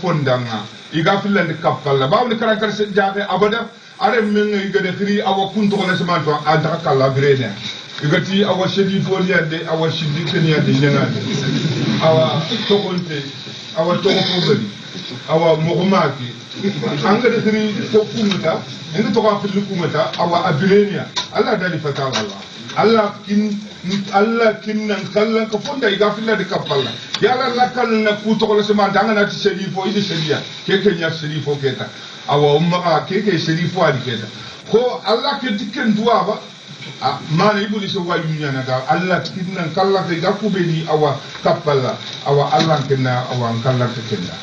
fondanga iga filande kappalla bawni karakar se jabe abada are men iga de khiri awa kunto ko nasman to anta kala brene igati awa shedi foliande awa shidi keniyande nyangande awa tokonte awa tokobali awa mogomaki anga de khiri ko kumata inda to ka fil kumata awa abrenia Allah dali fatala Allah Allah kinnan kallan ka fonda iga filande kappalla yala lakal na kuto ko nasman danga na shedifo ide shedia keke nya shedifo keta awa umma keke shedifo adi keta ko Allah ke dikken duwa ba mana ibuli so wayu nyana ga Allah kinnan kallan ka iga kubeni awa kappalla awa Allah kinna awa kallan ka kinna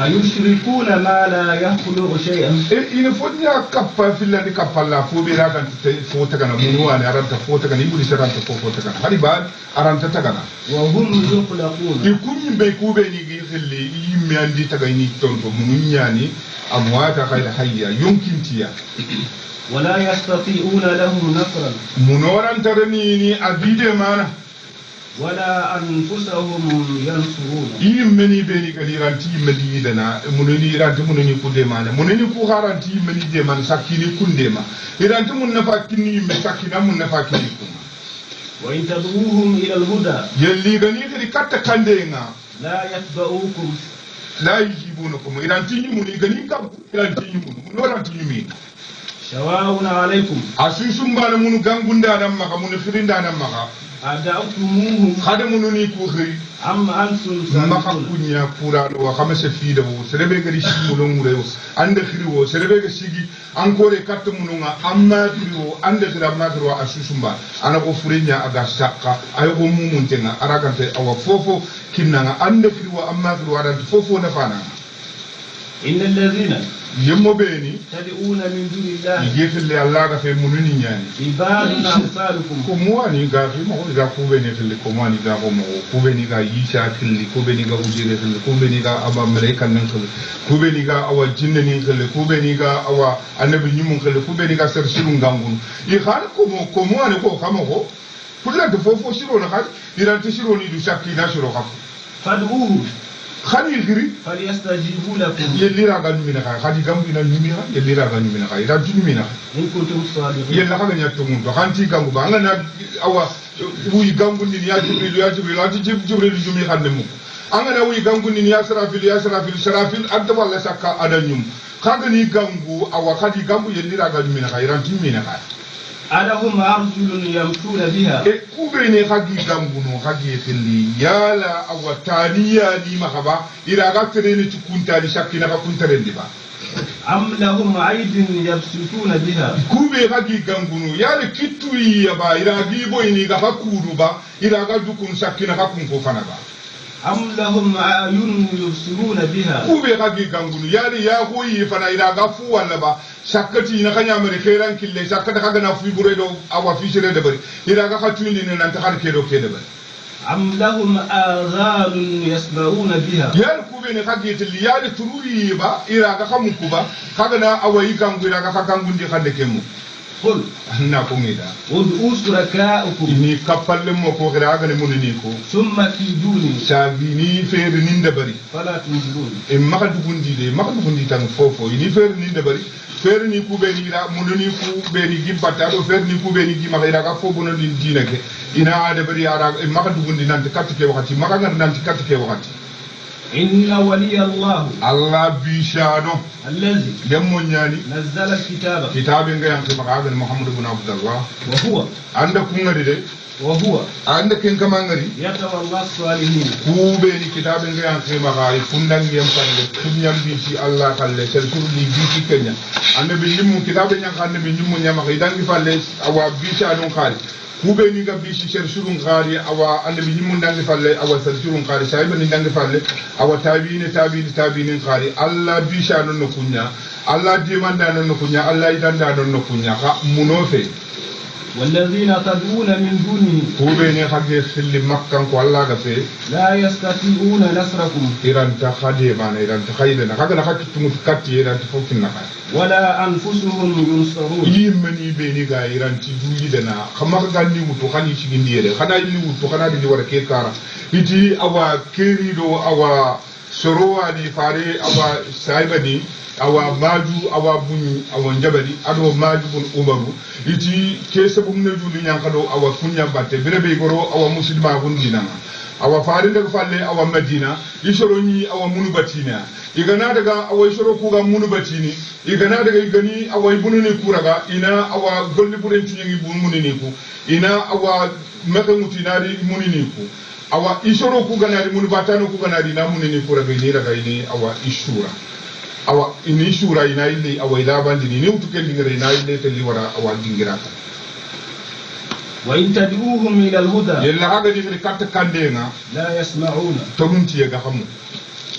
ayushrikuna ma la yakhluqu shay'an ina fonya kappa filandi kappalla fo be raga fo tagana munu wani aranta fo tagana ibuli saranta fo tagana hari ba aranta tagana wa hum yukhlaquna ikunyi be kubeni gi khilli yimme andi tagani tonto munu nyani amwata khayla hayya yumkintiya wala yastati'una lahum nasran munoran tarani abide mana wala anfusahum yansuruna yimmeni beni galiranti yimmeni dana muneni ranti muneni kudema muneni ku garanti yimmeni de man sakini kundema iranti mun nafa kinni yimme sakina mun nafa kinni wa in tad'uhum ila al-huda yelli gani kadi katta kandenga la yatba'ukum la yujibunukum iranti yimuni gani kam iranti yimun munoranti yimi shawa'un alaykum asusum bana munu gangunda dam maka munu firinda dam maka ada'tumuhum khadamununi ku khiri am antum maka kunya pura do khamase fida wo serebe gari shimulo murewo ande khiri wo serebe ga sigi encore katta mununga amma khiri wo ande khira magro asusumba ana ko furinya aga sakka ay ko mumuntenga aragante awa fofo kinnanga ande khiri wo amma khiri wo adante fofo na fana innal ladhina yemmo beni tad'una min dunillahi yefille Allah ga fe mununi nyani ibadun amsalukum ko muani ga fi mo ga ko beni fille ko muani ga ko mo ko beni ga yisha fille ko beni ga ujire fille ko beni ga aba malaika nan fille ko beni ga awa jinne ni fille ko beni ga awa annabi nyimun fille ko beni ga sar shirun gangun i khar ko mo ko muani ko kama ko pulla de fofo shiro na khar iranti shiro ni du shakki na shiro khaf fad'uhu khani khiri falyastajibu lakum yellira ga numina khadi gambi na numina yellira ga numina kha ida numina in kuntum sadiqin yella khaga nyatto mun to khanti gangu ba ngana awa wuyi gangu ni ya jibril ati jibril jumi khande mu angana wuyi gangu ni ya sarafil adda wala sakka adanyum khaga ni gangu awa khadi gangu yellira ga numina kha iran timina kha adahum arjulun yamshuna biha kube ne khagi gangu no khagi khilli yala awataniya ni mahaba ira ga tere ni tukunta ni shakina ka kuntare ndi ba am lahum aydin yabsutuna biha kube khagi gangu no yala kitui ya ba ira gi boy ni ga hakuru ba ira ga dukun shakina ka kun ko fana ba am lahum ayun yubsiruna biha kube khagi gangu no yala ya hoyi fana ira ga fu wala ba sakati na kanya mere khairan kille sakata kaga na fu buredo awa fi sire de bari ira ga khatuni ne nan ta har kedo kede bari am lahum aghalun yasma'una biha yar kube ne khagi til yar turuyi ba ira ga khamu kuba kaga na awayi gangu ira ga gangu ndi khande kemu qul na ko ngida ud'u shuraka'ukum ni kapalle mo ko gira ga ne munini ko thumma kiduni sabini fere ninde bari fala tunzilun e maka dugundi tan fofo ni fere ninde bari fere ni kube ni ra munini ku be ni gibbata do fere ni kube ni gi maka ira ga fo bono din dinake ina ade bari ara e maka dugundi nan te katike wakati maka ngar nan te katike wakati inna waliya Allah bishano allazi demmo nyani nazzala kitaba kitabe nga yanke maka ga Muhammad ibn Abdullah wa huwa anda kungari de wa huwa anda ken kamangari yatawalla salihin kube ni kitabe nga yanke maka fundan yam palle kunyam bi ci Allah kalle sel kurli bi ci kenya annabi nyimu kitabe nyang annabi nyimu nyama ka idangi palle awa bishano khali kube ni ga bishi sher shurun khari awa annabi nyimu ndangi palle awa sel shurun khari sayba ni ndangi palle awa tabiini khari Allah bishano no kunya Allah dimanda no kunya Allah idanda no kunya ka munofe والذين تدعون من دونه كوبيني خاجي خلي مكان كو الله غفي لا يستطيعون نصركم إيران تخادي معنا إيران تخايدنا خاجنا خاجي تمتكاتي إيران تفوكنا ولا أنفسهم ينصرون يمني بيني غا إيران تجولي دنا خما غاني وتو خاني شيغندي خنا يمني وتو خنا دي ورا كيكارا يجي أوا كيريدو أوا sorowani fare awa saibani awa maju awa bunyu awa njabari ado maju bun umaru iti kese bumne juli nyankado awa kunya batte birebe goro awa muslima bun dinama awa fare daga falle awa madina ishoro ni awa munu batina igana daga awa ishoro kuga munu batini igana daga igani awa ibununi kuraga ina awa golli buren tunyi bun munini ku ina awa maka mutinari munini ku awa ishoro kuga nari munu batano kuga nari na munini kuraga ni daga ini awa ishura awa ini shura ina ile awa ila bandini ni utuke dingere ina ile teli wara awa dingiraka wa in tad'uhum ila al-huda yalla haga dingere katta kandenga la yasma'una tamunti yaga hamu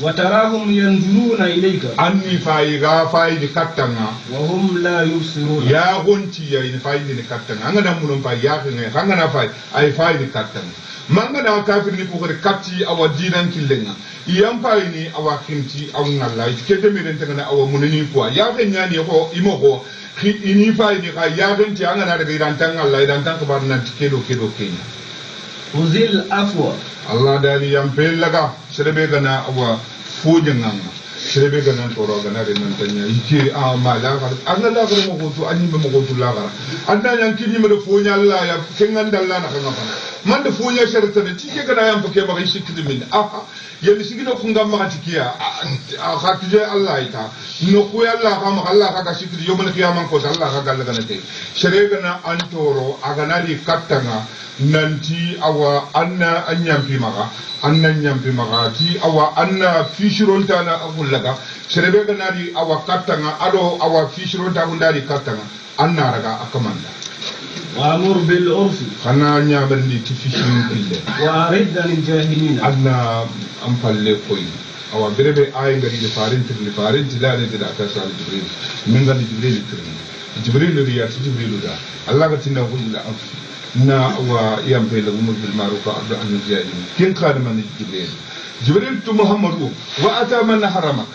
wa tarahum yanzuruna ilayka anni faiga faidi kattanga wa hum la yubsiruna ya gonti ya in faidi ni kattanga anga na mulum fa ya ngai hanga na fai ai faidi kattanga manga na kafir ni ko katti awa dinan killenga iyam ni awa kinti aw ngalla kete mi rente ngana awa munini ko ya ga nyani ko imo ko ini faidi ka ya genti anga na daga idan tan Allah idan tan kabar nan kedo kenya uzil afwa Allah dali yam pelaga serebe gana awa fujanganga serebe gana toro gana renan tanya iki amala gar anga la gar mo ko to anyi mo ko to la gar anda yang kini me funya Allah ya kengan dalla na kanga man da funya sharta ne tike gana yam ke ba shi kidimin yeli sigino kunga magatikia khatije Allah ita no ko Allah ka ma Allah ka shikri yomal qiyamah ko Allah ka galla gana te serebe gana antoro aganari kattanga nanti awa anna anyampi maga ti awa anna fishironta na agullaga serebe ganari awa kattanga ado awa fishironta gundari kattanga anna raga akamanda wa amur bil urfi khana nyabarni ti fishiron kille wa aridda lil jahilin anna ampalle koy awa berebe ay ngari de farinti la de da ta sal jibril min ngadi jibril riyati jibril da Allah ga tinna kullu afi na wa iyam pe la umur bil ma'ruf wa abdu an jahilin kin khadama ni jibril tu muhammadu wa ata man haramak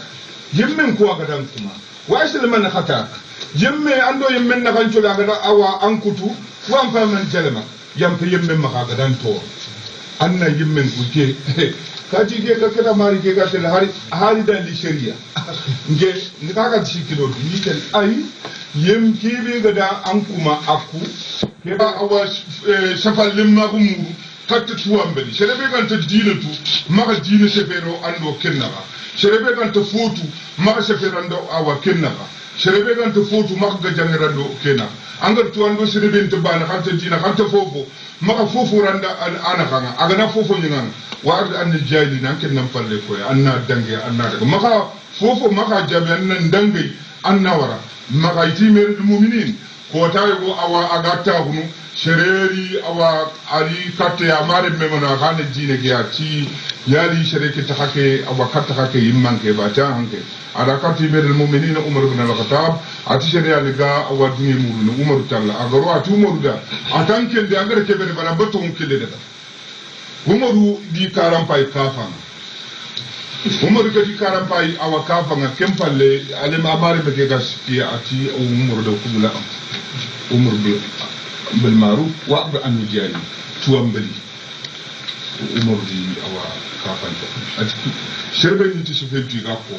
yimmen ko ga dan kuma wa isal man khatak yimme ando yimmen na kan tula ga awa an kutu wa an fa man jalma yam pe yimmen ma ga dan to anna yimmen ku ke kaji ke ka kada mari ke ga tel hari da li sharia nge ni ka ga shikilo ni tel ai yim kibe ga da an kuma aku ke ba awa shafallin ma gumu katta tuwambeli sherebe ganta dinatu maka dina sefero ando kennaga sherebe ganta fotu maka sefero ando awa kennaga sherebe ganta fotu maka gajangerando kenna angar tuwando sherebe nte bana kanta dina kanta fofo maka fofo randa ana kanga agana fofo nyanga wa arda an jali nan kennan palle ko anna dange anna daga maka fofo maka jabe annan dange anna wara maka itimer mu'minin ko tayo awa agata hunu shereri awa ali katte ya mare memona khane dine giya ci yali shereke ta hake awa katta hake yimmanke ba ta hanke ada katti bedel mu'minina umar ibn al-khattab ati sheria liga awa duni murnu umar talla agaro ati umar da atanke de agare ke bere bana bato unkele da umaru di karampai kafan umaru ka di karampai awa kafan kempalle ale mabare be gaskiya ati umar da kula umar bi بالمعروف وأمر عن الجاري توامبلي أمور دي أو كافن شربي نتي شفيب دي غاكو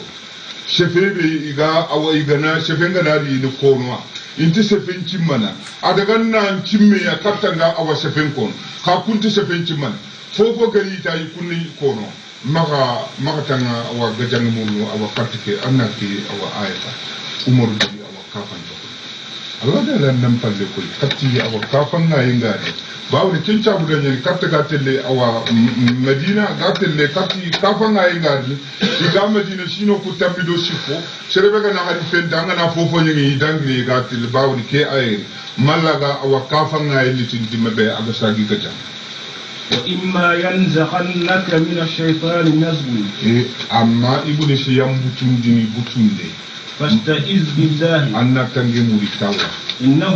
شفيب إيغا أو إيغانا شفيب غناري نكونوا inti sefen cimmana adaga nan cimme ya kaptanga awa sefen kon ka kunti sefen cimman fofo gari ta yi kunni kono maka tanga awa gajang munu awa katike annaki awa ayata umar di awa kafan Allah da lan nan palle ko katti awa kafan na yinga bawo ne kin tabu da ne katta gatelle awa Medina gatelle katti kafan na yinga diga Medina shino ku tambido sifo serebe ga na hadi fen danga na fofo ngi dangi gatelle bawo ne ke ay malaga awa kafan na yili tin dimabe aga sagi gaja wa imma yanzaghannaka min ash-shaytani nazghun amma ibnu shiyam butunde فاستعذ بالله أنك تنجم للتوبة إنه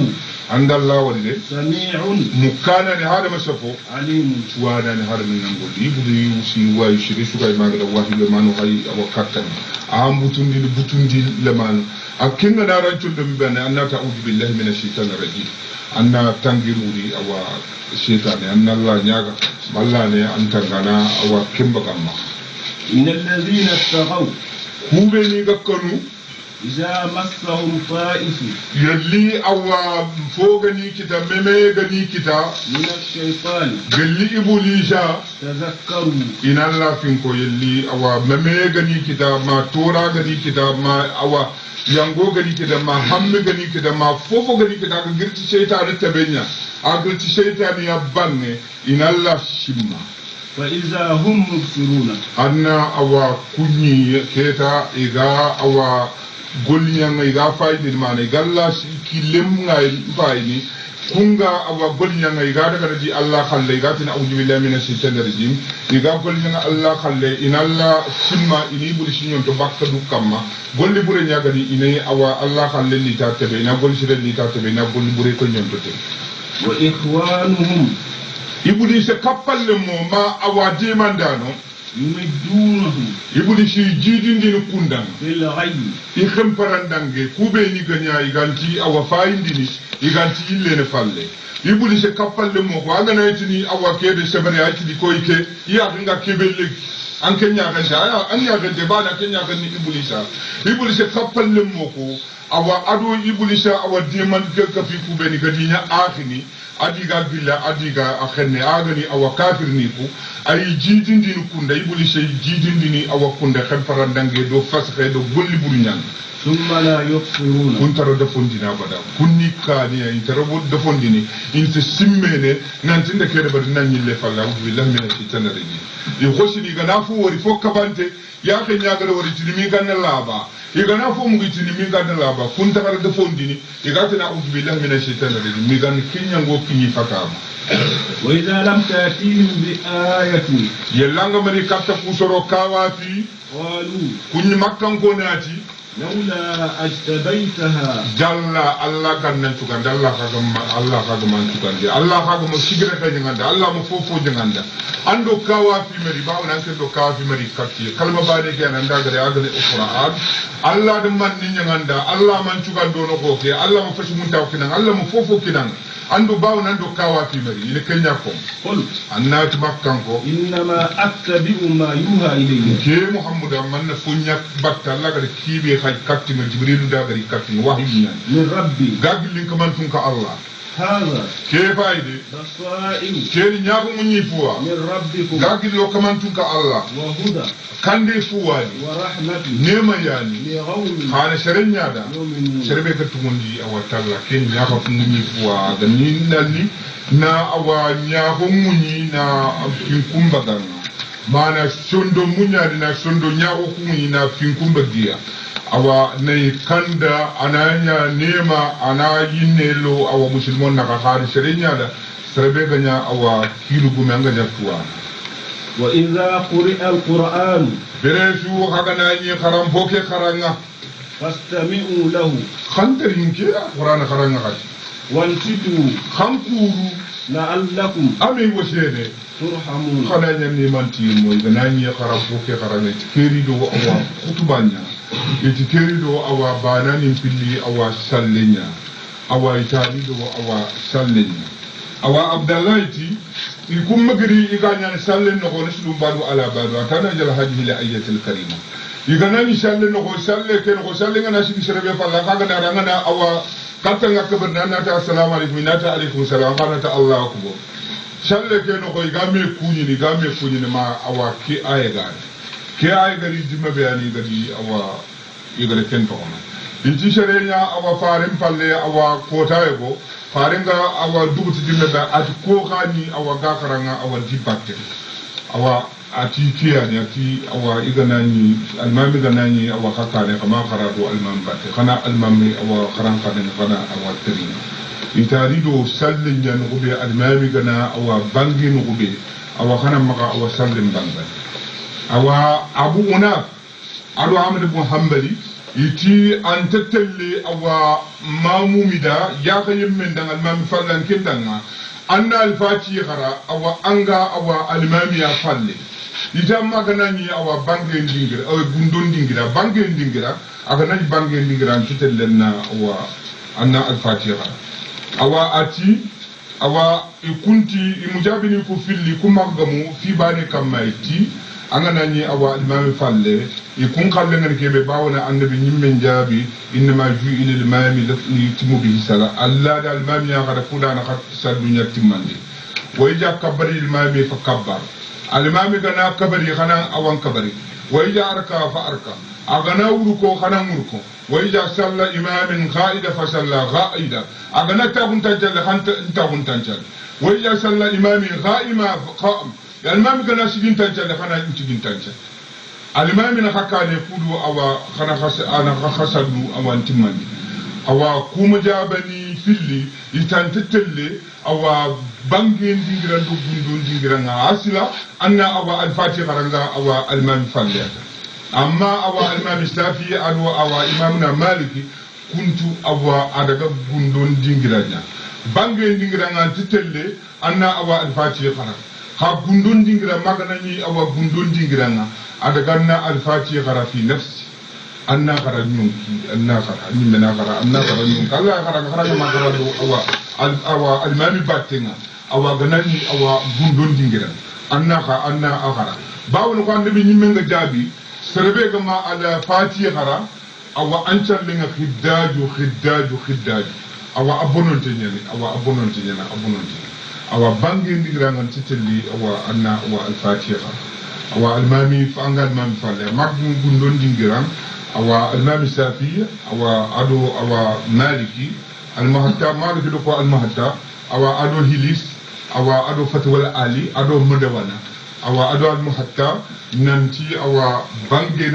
عند الله ولده سميع مكانا لهذا مسفو عليم وانا لهذا من نقول يبدو يوسي ويشري سكاي ما قد واحد لمانو هاي وكاتن بطندي لمانو أكينا نارا تلدم بنا أن تعوذ بالله من الشيطان الرجيم أن تنجروري أو الشيطان أن الله نياغا الله ني أن تنغانا أو كم بغاما إن الذين اتقوا kubeni ga kanu إذا مسهم طائف yalli awa fogani kita meme gani kita من الشيطان galli ibulisa تذكروا ina Allah finko yalli awa meme gani kita ma tora gani kita ma awa yango gani kita ma hamme gani kita ma fofo gani kita ga girti shaytan tabenya a girti shaytan ya banne ina Allah shimma فإذا هم مبصرون anna awa kunyi keta iga awa golnyanga iga faydi mane galla kilem ngai fayni kunga awa golnyanga iga daga di Allah khalle iga tin a'udhu billahi minash shaitanir rajim iga golnyanga Allah khalle inalla simma ini buri sinyon to bakka du kamma golli bure nyaga di ine awa Allah khalle ni ta tebe na golli sire ni ta tebe na golli bure ko nyon to te وإخوانهم ibulise kappalle mo ma awa demandano يمدونهم ibulisi jidindini kundanga بالغي ihemparandange kube ni ganya iganti awa fayindini iganti illene falle ibulise kappalle mo ko agana yitini awa kebe sebere aytini koyke iya nga kebelle anke nyaagante aya an nyaagante bana ke nyaagani ibulise kappalle mo ko awa ado ibulisa awa diman ke kafi kube ni gadinya akhini adiga billa adiga akhenne agani awa kafir ni ko ay jidindini kunda ibulise jidindini awa kunda hemparandange do fasxe do golli burunyan ثم لا يقصرون kuntaro dafondina bada kunni kani ya intaro dafondini inte simmene nantinde kede bad nanyille falla billahi min shaitanir rajim e khosini gana fu wori fo kabante ya ke nyaagare wori tinimi ganna laba e gana fu mu gitini mi ganna laba kuntaro dafondini e gatina billahi min shaitanir rajim mi gan kinyango kinyi fakama وإذا لم تأتيهم بآية yellanga mari katta kusoro kawati قالوا kunni makkan ko nati لولا اجتبيتها jalla Allah gannan tukande Allah kaga man tukande Allah kaga mo sigire ka janganda Allah mo fofo janganda ando kawa fi mari bawo nan ke do kawa fi mari katti kalma bade ke nan daga re agane Qur'an Allah de man ni janganda Allah man tukando no ko ke Allah mo fashi mun taw kinan Allah mo fofo kinan ando bawo nan do kawa fi mari ile kenya ko قلت annat makkan ko إنما أتبع ما يوحى إلي ke Muhammad man na funya batta Allah ga kibe khay katti ma Jibril daga ri katti wahyi nan من ربي gagilin kaman tun ka Allah هذا ke fayde بصائر keni ñaago mu ñi fuwa من ربكم gagil yo kamantu ka Allah وهدى kande fuwani ورحمة nema yani لقوم xana sere ñaada يؤمنون serebe ka tumundi awa talla ken ñaago mu ñi fuwa ga ni nalli na awa ñaago mu ñi na fin kumba ganga mana sondo muñadi na sondo ñaago ku ñi na fin kumba giya awa nay kanda ananya nema ana yinnelo awa musulmon naka xaari sere ñaada serebe ganya awa kilu gume anga ñattuwa وإذا قرئ القرآن beresu hagana ñi xaram foke xaranga فاستمعوا له xantarin ke qur'ana xaranga xati وانصتوا xankuru لعلكم ame wasene ترحمون xana ñanni manti moy gana ñi xaram foke xaranga ti keri do awa khutubanya iti keri do awa banani pilli awa sallenya awa itani do awa sallenya awa abdallahi ikum magri iganya sallen no ko nislu badu ala badu atana jal hajji li ayatil karima igana ni sallen no ko salle ken ko salle ngana sigi serebe falla kaga dara ngana awa katta ngaka barna nata assalamu alaikum nata alaikum salam kana ta allah akbar salle ken ko igame kunyi ni ma awa ki ayga ke ayga ri dimma bayani gadi awa igale ken to ona inti serenya awa farim palle awa kota ego faringa awa duguti dimme da ati ko khani awa gakaranga awa dibatte awa ati kiyani ati awa iganani almami ganani awa hakane kama kharatu almam batte khana almami awa kharan khana awa tari itarido sallin jan gube almami gana awa bangin gube awa khana maka awa sallin banga awa abu unaf ado ahmad ibn hanbali iti antatelle awa mamumida ya kayim men dangal mami fallan kindanga anna alfati khara awa anga awa almami ya falle ita magana ni awa bange ndingira awa gundon dingira bange ndingira aga nani bange ndingira antatelle na awa anna alfati khara awa ati awa ikunti imujabini ku filli ku magamu fi bane kamaiti angana ni awa imam falle ikun kallen ngani kebe bawona annabi nyimmen jaabi inma ju'ila al-imam yutimu bihi sala alla da al-imam ya kada kudana khat sadunya timmandi wayja kabari al-imam fa kabbar al-imam gana kabari khana awan kabari wayja arka fa arka agana uruko khana uruko wayja salla imam qa'ida fa salla qa'ida agana tabunta jalla khanta tabunta jalla wayja salla imam qa'ima qa'im al-imam gana sigin tanjalla khana sigin tanjalla al-imam na hakane kudu awa khana ana khasadu awan timmandi awa kuma jabani filli itantetelle awa bangen dingira do gundo dingira nga asila anna awa al-fatiha ranga awa al-imam fallata amma awa al-imam shafi adu awa imamuna maliki kuntu awa adaga gundo dingira nya bangen dingira nga tetelle anna awa al-fatiha ranga ha gundon dingira maganani awa gundon dingira nga adaganna al-fatiha khara fi nafsi anna khara nyunki anna khara nimena khara anna khara nyunki alla khara magara do awa al-imam battenga awa ganani awa gundon dingira anna khara bawon ko ande bi nyimenga jabi serbe gama al-fatiha khara awa anchalinga khiddaju awa abononte nyani awa bangi ndigira ngan titelli awa anna awa al-fatiha awa al-mami fangal mami falle magum gundon dingira awa al-mami safi awa ado awa maliki al-muhatta maliki do ko al-muhatta awa ado hilis awa ado fatwal ali ado madawana awa ado al-muhatta nanti awa bangi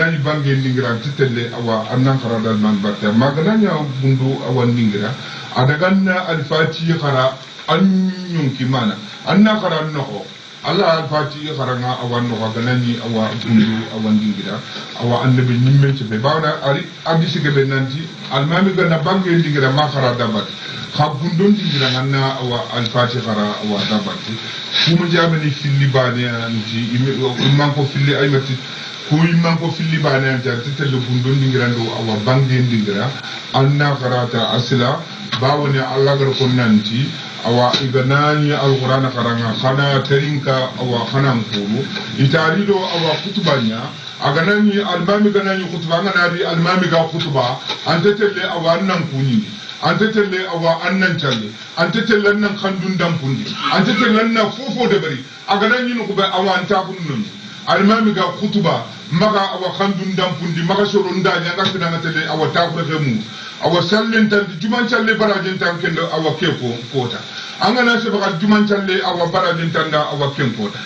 dingira titelle awa annan faradal man batta magananya gundu awa dingira adaganna al-fatiha khara anyunki mana anna khara noko Allah al-fatiha kharanga awan noko ganani awa gundu awan dingira awa annabi nyimmen be bawna ari abisi gebe nanti al-mami gana bangi dingira ma khara dabat khabundon dingira anna awa al-fatiha khara awa dabat kuma jamani filli bane anti imman ko filli aymati ko imman ko filli bane anti tele gundon dingira ndo awa bangi dingira anna kharata asla bawni Allah gar ko nanti awa iganani al-Qur'an karanga khana terinka awa khanan kulu itarido awa kutubanya aganani al-mami ganani kutuba nganabi al-mami ga kutuba antetelle awa nan kuni antetelle awa annan challe antetelle nan khandun dampundi antetelle nan fofo de bari aganani no ko ba awa antabun non al-mami ga kutuba maga awa khandun dampundi maga soro ndanya ngafina ngatelle awa tabra femu awa sallen tan juman challe barajen tan kendo awa keko kota angana se baka juman challe awa barajen tan da awa ken kota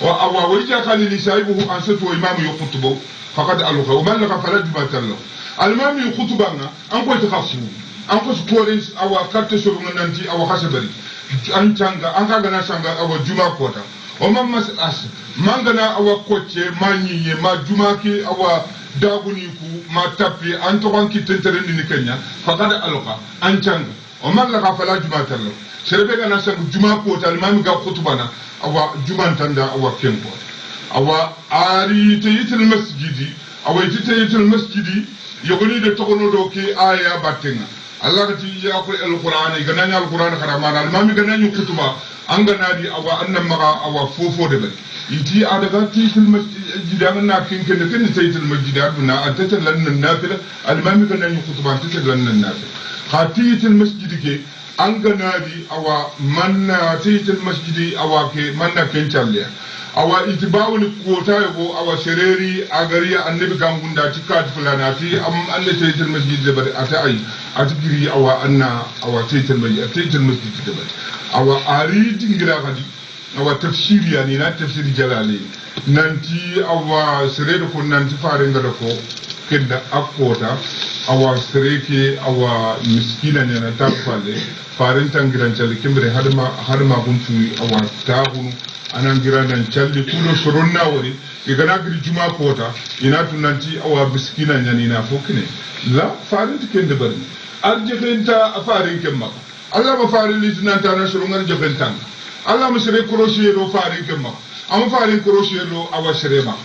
wa awa wajja khalili saibuhu ansatu imamu yukhtubu faqad aluqa wa man la fala jubatallo al-imam yukhutubanga an ko ta khafu an ko stories awa carte so nanti awa khasabari an tanga an ka gana sanga awa juma kota o man mas as mangana awa koche manyiye ma juma ki awa daguni ku ma tapi an to banki tentere ni Kenya fakada aloka an changa o man la fala juma tallo serbe gana sang juma ko tal mam ga khutbana awa juma tanda awa kenko awa ari tayitul masjidi awa tayitul masjidi yogoni de tokono do ki aya batenga Allah ti ya ko al-Qur'an gana nya al-Qur'an kharamana al-mami gana nyu khutba an gana di awa annam maga awa fofo de bari iti adaga tayitul masjid na kinken de ken tayitul masjid aduna atata lan nafila al-mami gana nyu khutba atata lan nafila khatiyatul masjid ke an gana di awa manna tayitul masjid awa ke manna ken challe awa itibawul kota yabo awa shereri agariya annabi gangunda tikat fulana ti am anna tayitul masjid de bari ata ai atigiri awa anna awa tayitul masjid de bari awa ari dingira kadi awa tafsiri yani na tafsiri jalali nanti awa sere ko nanti fare ngada ko kenda akota awa sereke awa miskina ne na tafale faren tangiran chali kimbre hadma guntu awa tahunu anan giranan challi kudo soronna wori igana giri juma kota ina tunanti awa miskina nyani na fokine la faren tikende bari arjefenta afarin kemma Allah ma farin litinanta na shurungar jefentan Allah ma sere korosiyero farin kemma am farin korosiyero awa sirema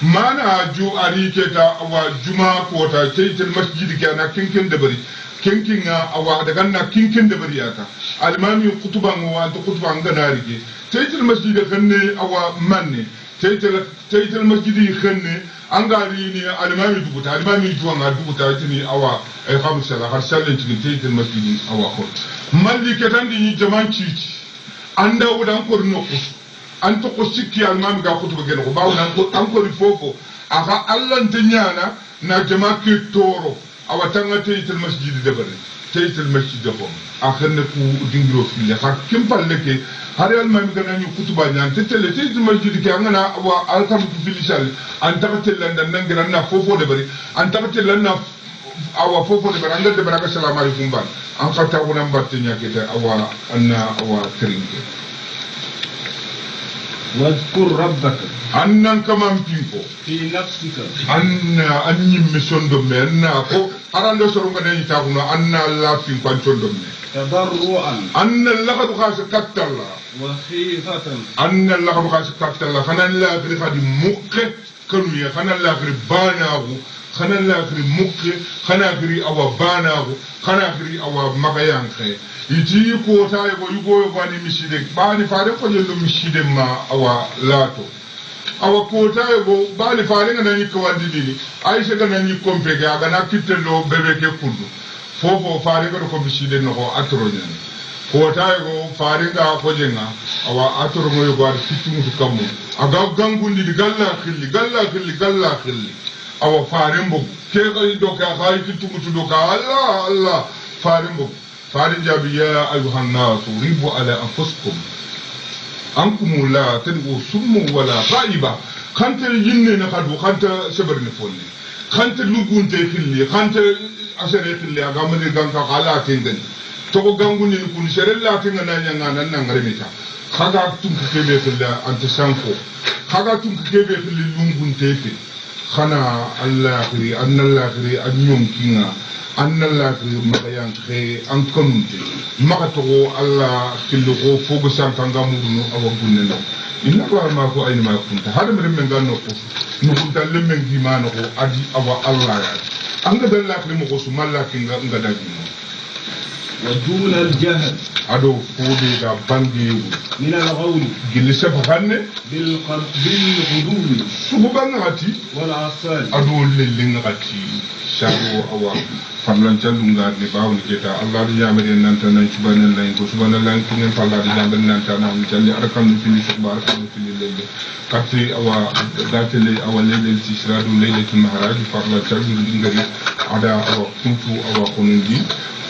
mana ju ari keta awa juma kota taytil masjid kana kinkin da bari kinkinga awa daga na kinkin da bari ata almami kutuban wa ta kutuban ganari ke taytil masjid kanne awa manne taytel masjidi khenne angari ni alimami dubuta alimami juanga dubuta tini awa ay khamsala har salen tini taytel masjidi awa ko malli ketandi ni jaman cici anda wudan ko nokku anto ko sikki alimami ga khutuba geno ko bawna encore fofo aga allah tanyana na jama ke toro awa tanga taytel masjidi debare taytel masjidi ko akhenne ku dingiro fi ya kim palle ke har alimami ga nani khutuba nyan taytel masjidi ke ngana awa alkam filisal an taqatel dan ngira na fofo debare an taqatel na awa fofo debare an de baraka assalamu alaikum ban an fata wona mbatte nyakete awa anna awa trinke واذكر ربك annan kaman pinko في نفسك anna anyi misondo me anna ko arando soro ngada ni takuno anna la fin kwantondo me تضرعا anna laqad khas kattalla وخيفة anna laqad khas kattalla khanan la gri khadi mukke kanu ya khanan la gri banagu khanan la gri mukke khana gri awa banagu khana gri awa magayanke iti ko ta go yugo bani miside bani fare ko yendo miside ma awa lato awa ko ta go bani fare ngana ni ko wandi dini aisha ngana ni kompe ga na kitelo bebe ke kundu fofo fare ko miside no ko atro nyen ko ta go fare ga ko jenga awa atro mo yugo ar fitu mu kamu aga gangundi di galla khilli awa fare mbo ke ga do ka hay fitu mu do ka Allah fare mbo فارن جاب يا أيها الناس ريبوا على أنفسكم أنكم لا تدعوا سم ولا غائبة خانت الجن نخدو خانت سبر نفولي خانت لوغون تيخلي خانت أسر يخلي أغامل غانكا غالا تنغن تقو غانغون ينكون سرل لا تنغن نانا نغرميتا خاقا تنك كيبه خلي أنت سانفو خاقا تنك كيبه خلي لوغون تيخلي خانا الله خري أن الله خري أن يمكننا أن الله مغيان خي أن كنت مغتغو الله كله فوق سانكان غامورنو أو غننو إن الله ما هو أين ما كنت هذا من غانو نقول لمن جمانو أدي أو الله يعني أنك الله كلمه سما الله كينغا غداجينو ودون الجهل أدو فودي دا بانجي من الغول جلسة فخانة بالغدو سبحان غاتي والعصال أدو للين غاتي شارو أوا فملان جلونغا نباوني جدا الله يجامل نانتنا سبحان الله إنكو سبحان الله إنكو نفع الله يجامل نانتنا وجالي أركان نفيني سبحان أركان نفيني للي كاتي أوا داتلي أوا ليلة تشرادو ليلة المهراج فارلا جلون لنغري عدا أوا كنتو أوا قنونجي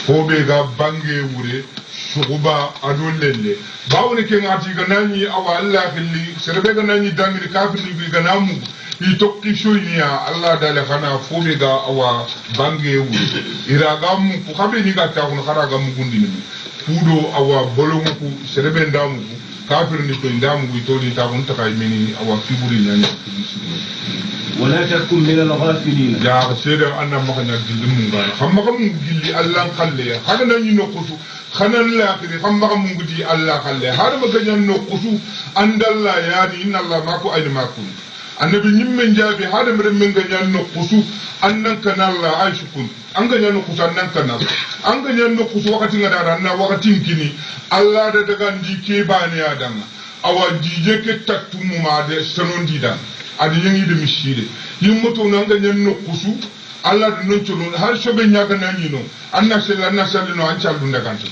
fobe ga bange wure shuguba adolelle bawne ke ngati ga nani awa Allah khilli serbe ga nani dangiri kafiri ga namu i tokki shoyniya Allah dale khana fobe ga awa bange wure iraga mu ko khabe ni ga ta ko khara ga mu gundini fudo awa bolongo ku serbe ndamu kafiri ni to ndamu wi to ni ta ko ta meni awa fiburi nyanya ولا تكن من الغافلين يا سيدي أنا ما كنا جلهم مغانا خم كم جلي الله خليه هذا نجي نقصو خنا الله كذي خم كم جلي الله خليه هذا ما كنا نقصو عند الله يعني إن الله ما كو أين ما كون أنا بنيم من جابي هذا من كنا نقصو أنك كنا الله عايش كون أنك كنا نقصو أنك كنا أنك كنا نقصو وقت نعرفنا وقت يمكنني الله ده كان جي باني آدم أو جي كتكتم ما ده سنون ديدان adi yangi de mishire yimmoto nanga nyanno kusu alla do non tono har shobe nyaga nani no anna sel no an caldu ndaganto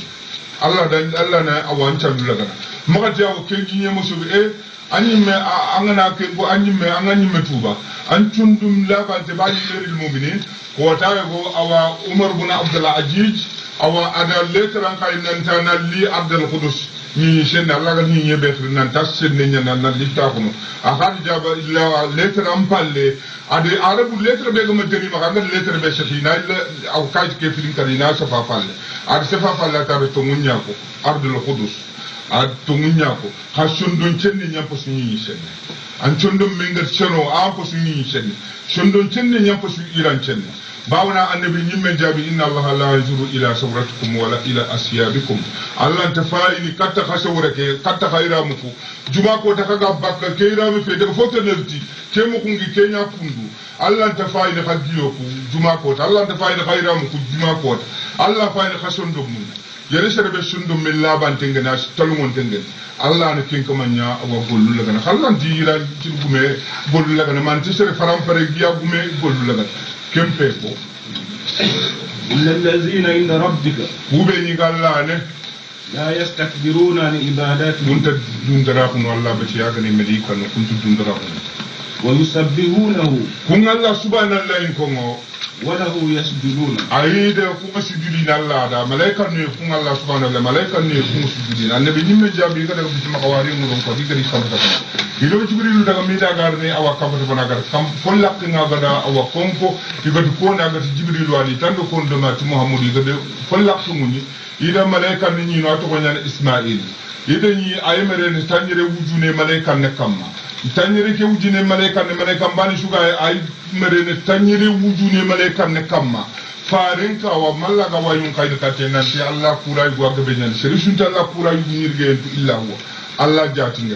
alla da alla na awan caldu lagana maka jawo kenji nyemo sobe anyimme angana ke go anyimme anganyimme tuba an tundum labante bali leril mu'minin ko tawe go awa umar ibn abdul aziz awa ada letran kay nan tanali abdul qudus ni sen Allah ga ni yebe nan tassen ne nyana nan lita kono akadi jaba illa lettre am palle ade arabu lettre be gama teri ma ga lettre be shafina illa aw kaj ke filim kadina safa palle ad safa palle ta be to munya ko ardul qudus ad to munya ko hasun don cenni nyampo sunyi sen an chondom mengar cheno am ko sunyi sen chondon cenni nyampo su iran cenni bawna annabi nyimme jabi inna allaha la yanzuru ila sawratikum wala ila asyabikum allah tafaini katta khashawrake katta khairamuku juma ko takaga bakka keiramu fe daga foto nerti kemu kungi kenya kundu allah tafaini khadiyoku juma ko allah tafaini khairamuku juma ko allah faini khashondo mun yere serebe sundum min laban tengena talungon tengen Allah ne kin kamanya awa gollu lagana khallan di ila ci gume gollu lagana man ci sere faram pare giya gume gollu lagana kempe ko إلا الذين عند ربك ube ni gallane لا يستكبرون عن عبادته kunta dundara kun Allah ba ci yaga ne melika no kunta dundara kun ويسبحونه kun Allah subhanallahi kongo وله يسجدون ayide kuma sujudi Allah da malaika ne kun Allah subhanahu wa ta'ala malaika ne kun sujudi annabi nimme jabi kada bisu makawari mu don ko digari kamata kana ido jibril daga mi daga ne awa kamata bana gar kam follak nga gada awa konko igati ko na gati jibril wali tando ko do ma muhammad igade follak muni ida malaika ni ni no to ko nyane ismail ida ni ayemere ni tanyere wujune malaika ne kamma tanyere ke wujune malaika bani shuga ay mere ne tanyere wujune malaika ne kamma farin ka wa mallaga wayun kayda katena ti Allah kuray go ga benyan seri Allah kuray nirge illa huwa Allah jatinga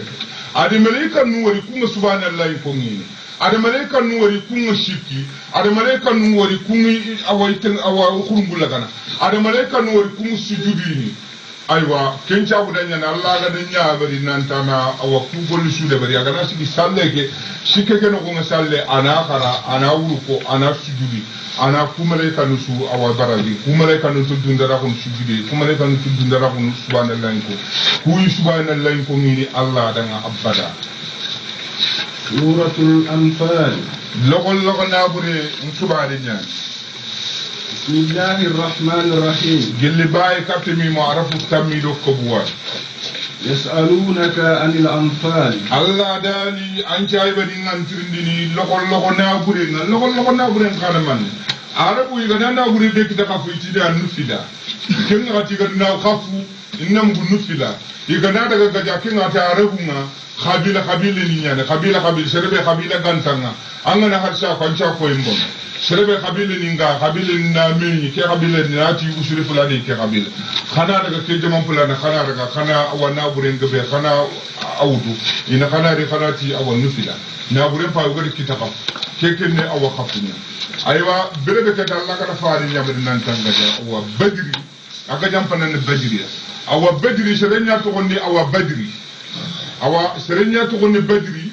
ade malaika nu wari kunga subhanallahi ko ngini ade malaika nu wari kunga shirki ade malaika nu wari kunga awaitin awa khurungula kana ade malaika nu wari kunga sujudini aywa kencha budanya na Allah ga danya bari nan tana awa ku golu su da bari aga na sigi salle ke shike ke no kunga salle ana kara ana wuko ana sujudi ana ku malaika nu su awa baraji ku malaika nu tudundara kun sujudi ku malaika nu tudundara kun subhanallahi ko ku subhanallahi ko ngini Allah danga abada suratul anfal logo na bure subhanallahi nyan bismillahir rahmanir rahim gelli baye kaptemi mo arafu tamido ko buwa yas'alunaka anil anfal Allah dali an jaybani ngantirndini logo na bure ngal logo na bure kana man arabu yiga na bure be kita kafu itide an nufida ken ngati ga na kafu innam gu nufila yiga na daga gaja ken ngata arabu nga khabila ni nyane khabila serebe khabila gantanga angana harsha kwancha ko imbon serebe khabila ni nga khabila ni na meni ke khabila ni ati usuri fulani ke khabila khana daga ke jamam fulana khana daga khana wana buren gabe khana awdu ina khana re khana ti awan nufila na buren pa ugari kitaka ke kenne awa khafunya aywa berebe ke dalla kana faari nyambe nan tangaja awa badri aga jampana ne badri awa badri serenya to gonni awa badri awa serenya to gonni badri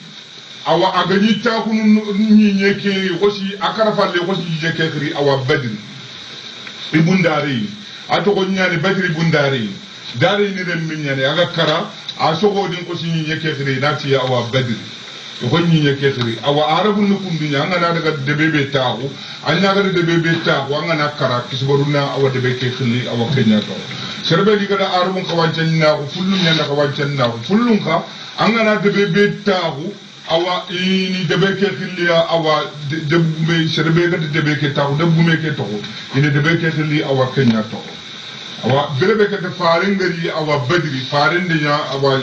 awa agani ta kunu ni nyeke hosi akara falle hosi jeke khiri awa badri ibundari ato ko nyane badri bundari dari ni dem minyane aga kara asogo din ko si nyeke khiri nati awa badri ko ni nyeke khiri awa arabu nukum dunya ngana daga debebe tahu anya ga debebe tahu ngana kara kisboruna awa debeke khili awa kenya to serbe diga da arabun kawancan na kullun nyanda kawancan na kullun ka angana debebe tahu awa ini debeke khiliya awa debbe serbe ga debeke tahu debbume ke to ini debeke khili awa kenya to awa berebe ke farin gari awa badri farin de ya awa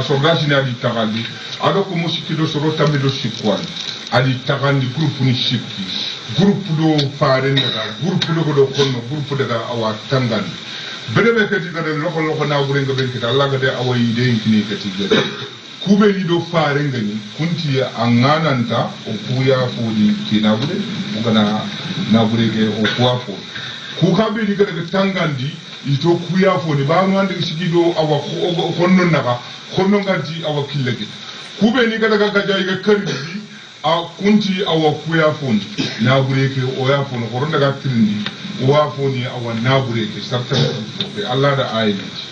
sobrasi na di tagandi ado ko musikido soro tamido sikwan adi tagandi groupe ni sikki groupe do farin daga groupe do ko konno groupe daga awa tangandi berebe ke diga de loko na burenga benkita Allah ga de awa yide yini ke tigere kube ni do farin gani kunti angananta o kuya fodi kinabure mugana nabure ke o kuwa fodi ku kambe ni daga tangandi ito kuya fodi ba no ande sigido awa konno naka konno nganti awa killage kube ni daga gaja ga karbi a kunti awa kuya fodi nabure ke o ya fodi ko daga trindi o wa fodi awa nabure ke sabta Allah da ayati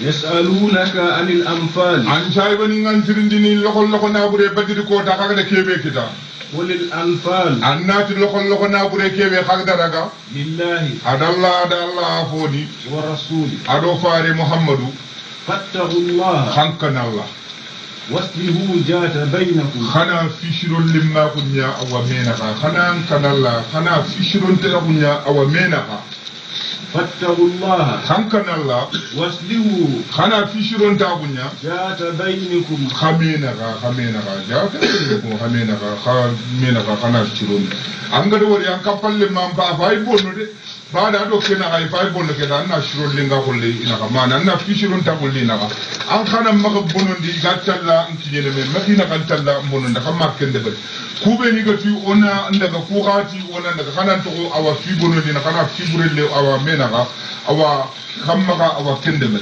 yas'alunaka anil anfal an shaybani ngantirindini lokol nabure badiri ko ta kaga da kebe kita qulil anfal annati lokol nabure kebe kaga daga lillahi adalla fodi wa rasuli ado faare muhammadu fattaqullaha khankan Allah waslihu jata bainakum khana fishirul limma kunya awamena khana kanalla khana fishirun ta kunya awamena fattaqullaha khankan Allah waslihu khana fishirun ta kunya jata bainakum khamena jata ko khamena khana fishirun anga do wori an kapalle mam ba fay bonno de bada do kena ay fay bonno ke dan na shiro linga holle ina ka mana na fishirun ta holle ina ka an kana maka bonondi gattalla nkiyene me makina kan talla bononda kam makkende be kube ni gati ona ndaga fuqati ona ndaga kana to awa fi bonondi na kana fi burelle awa menaka awa kamaka awa kende be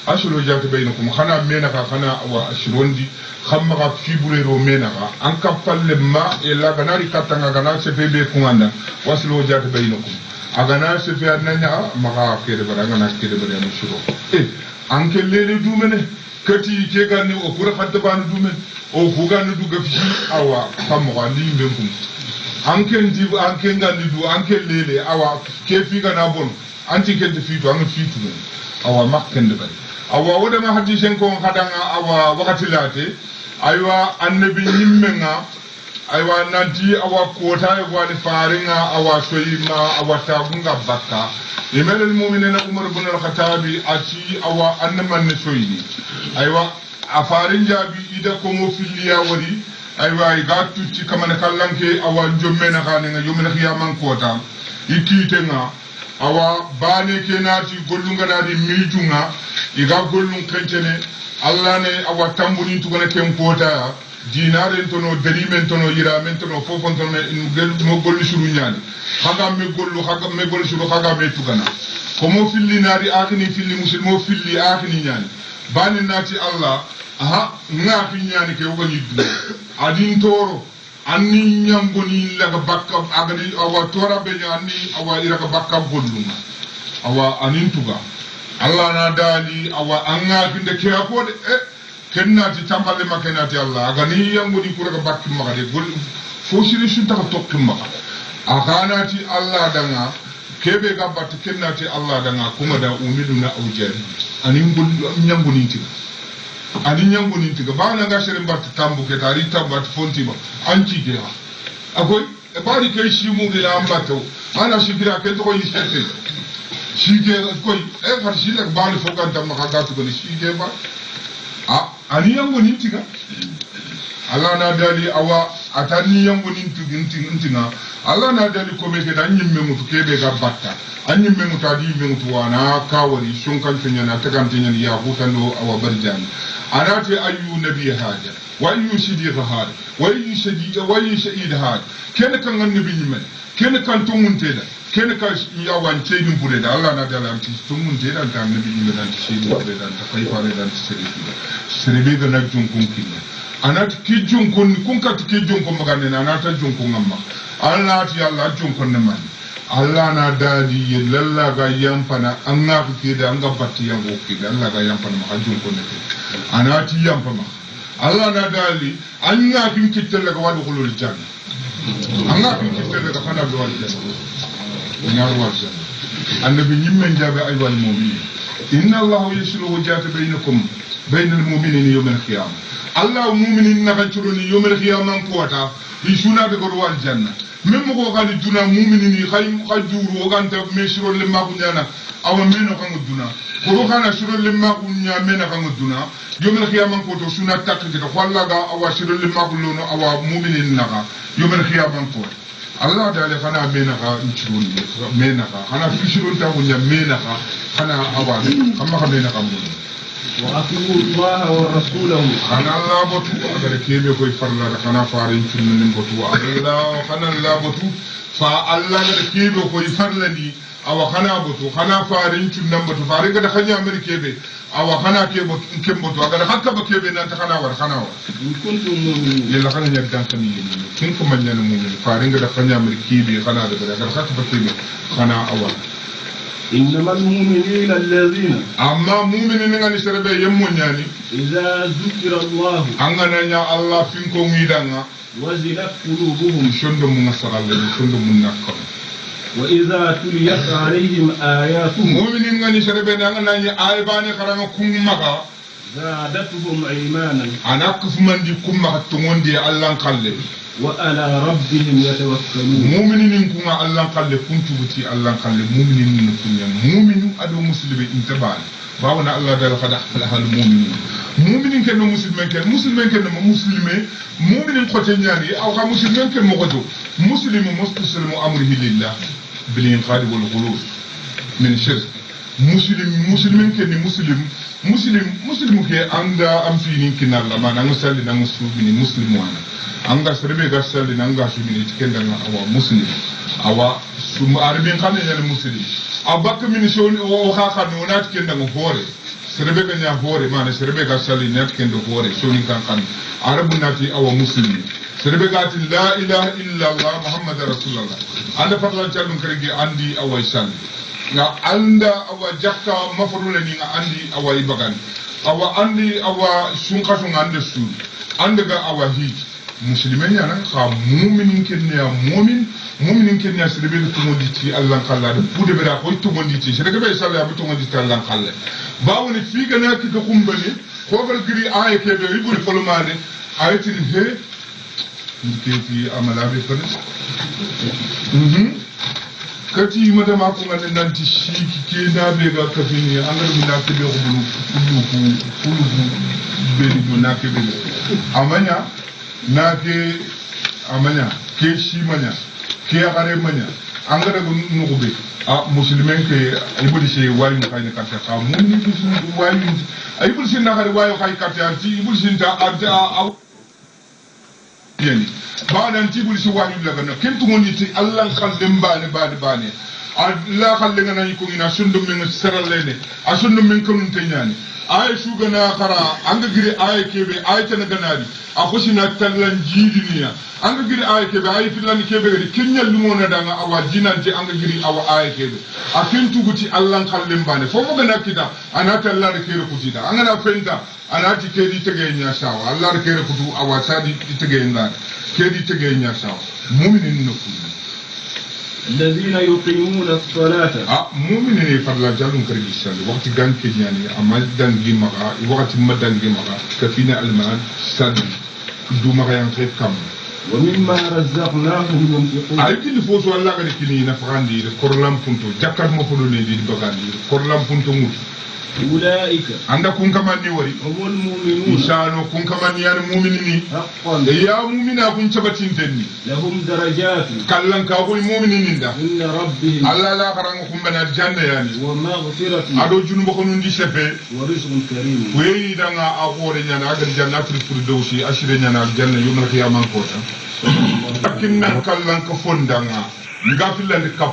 ashiro jati bainakum kana menaka kana awa ashirondi kamaka fi burero menaka an kapalle ma ella ganari katanga gana cpb kunganda wasilo jati bainakum agana se fe ananya maka kede bara ngana kede bara no shiro anke lele dumene kati ke ganni o pura fatta banu dumen o fuganu du gafshi awa kammo andi mbemkum anke ndi anke ngandi du anke lele awa ke fi gana bon anti ke de fi to an fi tu awa makkende bari awa woda ma hadisen ko hadanga awa wakati late aywa annabi nyimmenga aywa nanti awa kota e wani faringa awa soyima awa tagunga bakka imel almu'minina umar ibn al-khattab ati awa annaman soyini aywa afarin jabi ida ko mo filliya wari aywa ga tutti kamane kallanke awa jommena kanenga yomena khiyaman kota ikitenga awa bane kenati gollunga nadi miljunga iga gollun kencene allah ne awa tambuni tugana ken kota dinaren tono derimen tono yiramen tono fofon tono mo golli shuru nyani haga me golli shuru haga me tugana komo filli nari akini filli muslimo filli akini nyani bani nati allah aha ngafi nyani ke woni du adin toro anni nyamboni laga bakka agani awa tora be nyani awa iraga bakka golluma awa anin tuga allah na dali awa anga kinde ke akode kennati tambale makenati allah agani yangudi kuraga bakki magade gol fosiri sunta ko tokki maga aganati allah danga kebe ga bat kennati allah danga kuma da umiduna awjari ani ngol nyanguni tiga ani nyanguni tiga bana ga shere bat tambu ke tari tambat fonti ba anci ge ha akoy e bari ke shimu de la ambato ana shikira ke to ko yisete shige koy e far shile bani foganta maga ga to ko shige ba ani yango nintiga Allah na dali awa atani yango nintiga Allah na dali ko be da nyimme mutu kebe ga batta anyimme mutu adi mutu wana kawari shunkan tunya na tagantinya ya hutando awa barjani anati ayu nabi haja wa ayu sidiq hada wa ayu shahid hada ken kan annabi nyimme ken kan tungunteda ken ka yawan cedin bure da Allah na dala anti tungunteda ta annabi nyimme dan cedin bure dan ta faifare dan serebe ga na junkun kinna anat ki junkun kun ka ki junkun magane na ta junkun amma Allah ti Allah junkun ne man Allah na dadi lalla ga yampana an na ki da an ga batti yango ki da Allah ga yampana ma junkun ne anati yampama Allah na dali an na kin kitelle ga wadu khulul janna an na kin kitelle ga fana do janna ina ruwa janna annabi nyimmen jabe ay wal mu'min inna Allah yasluhu jata bainakum بين المؤمنين يوم القيامة الله المؤمنين نغتروني يوم القيامة قوتا يشونا بقروا الجنة même ko kali duna mu'minini khajuru o ganta meshiro le magunyana awa meno kan duna ko kana shiro le magunya mena kan duna yomel khiyamam ko to suna takki to walla ga awa shiro le magulono awa mu'minin naga yomel khiyamam ko Allah da le kana mena ka nchirun mena ka kana fishirun ta gunya mena ka kana awa amma ka mena ka mun وأطيعوا الله ورسوله أنا الله بتو أقدر كيف يكوي فرلا كنا فارين شنو بتو الله كنا الله بتو فالله أقدر كيف يكوي فرلني أو كنا بتو كنا فارين شنو بتو فارين كده خنيا أمريكا بي أو كنا كيف كم بتو أقدر حتى بكيف نانت كنا ور كنا ور إن كنتم مؤمنين يلا كنا نجدان كني كم كمان جانا مؤمن فارين كده خنيا أمريكا بي كنا أقدر حتى بكيف كنا أول إنما المؤمنين الذين أما مؤمنين عن سربة يمونياني إذا ذكر الله أنغنا يا الله فينكم ميدانا وزلت قلوبهم شندو منصرالي شندو منكم وإذا تليت عليهم آياته مؤمنين عن سربة أنغنا يا آيباني كرام كومكا زادتهم إيمانا أنا كفمان دي كومكا تمون دي الله نقلب وعلى ربهم يتوكلون مؤمنين كوما الله نقلب كنتو بتي الله نقلب مؤمنين كوما مؤمن أدو مسلم انتبال باونا الله دال خدح فلها المؤمنين مؤمنين كانوا مسلمين كانوا مسلمين مؤمنين قتنياني أو مسلمين كانوا مغدو مسلم مستسلم أمره لله بالإنقاذ والخلوص من الشرك مسلم كني مسلم كي عندا أم فيني كنا لما نعسل نعسوبني مسلم وانا anga serbe ga sali nanga shubini tikenda na awa muslim awa sum arabin kane yana muslim abak min shoni o khaka no na tikenda ngo hore serbe ga nya hore mana serbe ga sali na tikenda hore shoni kan kan arabu nati awa muslim serbe ga ti la ilaha illa allah muhammadar rasulullah anda fatlan chalun karigi andi awa sali nga anda awa jakka mafrule ni nga andi awa ibagan awa andi awa sunka sunga ande su anda ga awa hiji muslimen yana ka mu'minin kenya mu'minin kenya sirbe to monditi allah kala da bude bera ko to monditi sirbe be sala bu to monditi allah kala bawoni fi gana ki ko kumbani ko gal giri ay ke be ribul folmade ayatin he ndiketi amala be fane kati madama ko ngane nanti shiki ke na be ga kafini angal mi na ke be ko bulu be ni na ke be amanya nake amanya ke shi manya ke gare manya an ga daga nugube a musulmen ke ibudi she wayi kai ne kata ka mun ni bisu wayi ibudi she na gare wayi kai kata anti ibudi she ta a yani ba dan ti ibudi she wayi daga na ken tungoni ti Allah khallim bane Allah khallinga na ko ina sundum men seralene a sundum men kanun tenyani ay shugana khara anga giri ay kebe ay tan ganari a khoshina tallan jidiniya anga giri ay kebe ay filan kebe gari kenyal lumona danga awa jinanti anga giri awa ay kebe a kentuguti allan khallim bane fo mo gana kida anata allah de kere kutida anga na fenta anati kedi tege nya sawa allah de kere kutu awa sadi tege nda kedi tege nya sawa mu'minin no الذين يقيمون الصلاة مؤمنين فضلا جالون كريسان وقت كان كياني أما دانجي مغا وقت ما دانجي مغا كفينا المال سد دو مغا ينخيف كم ومما رزقناهم ينفقون أيدي الفوز والله غير كني نفعان دي كورلام بونتو جاكار مفلوني دي بغان دي كورلام بونتو موت أولئك عندكم كمان نوري هم المؤمنون إن شاء الله كون كمان يعني مؤمنين حقا يا مؤمنا كون شبتين تاني لهم درجات كلن كابوي مؤمنين دا عند ربهم الله لا خرانكم بنا الجنة يعني ومغفرة أدو جنوب خنون دي شفه ورزق كريم وي دانا أقول نيانا أجل جنة الفردوسي أشير نيانا الجنة يوم القيامة كوتا لكن كلن كفون دانا نغافل لك